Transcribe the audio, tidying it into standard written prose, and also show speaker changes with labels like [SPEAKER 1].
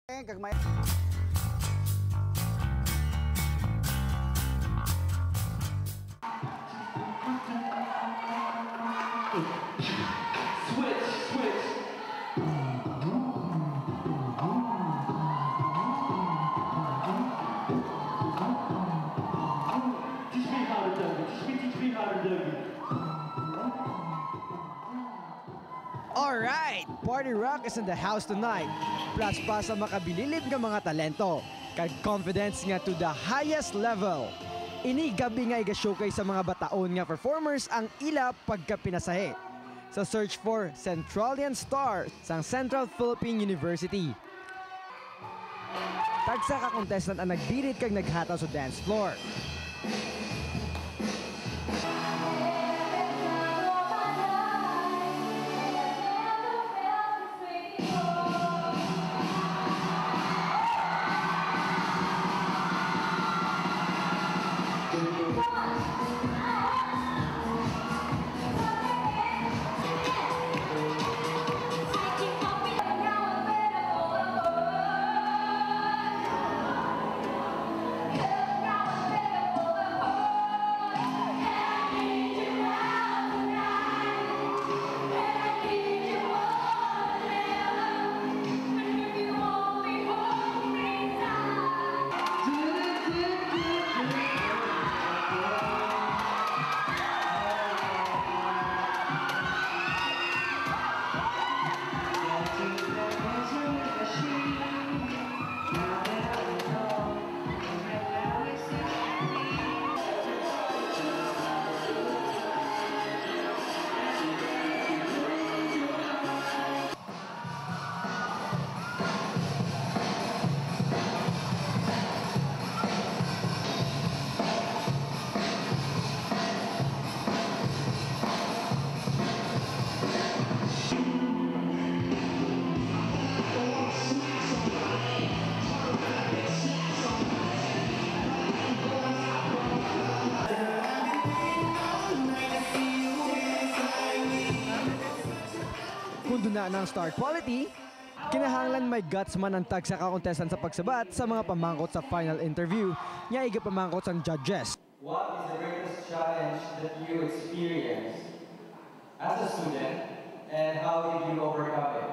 [SPEAKER 1] Kagmay.
[SPEAKER 2] Alright, Party Rock is in the house tonight. Plus pa sa makabililib nga mga talento. Kag confidence nga to the highest level. Ini gabi nga iga-showcase sa mga bataon nga performers ang ila pagkapinasahe. Sa search for Centralian Star sang Central Philippine University. Tagsa ka contestant ang nagbirit kag naghataw sa dance floor. Kung na ng star quality, kinahanglan may guts man ang tagsa ka-contestant sa pagsabat sa mga pamangkot sa final interview nga igapamangkot sang judges.
[SPEAKER 3] What is the greatest challenge that you experienced as a student and how did you overcome it?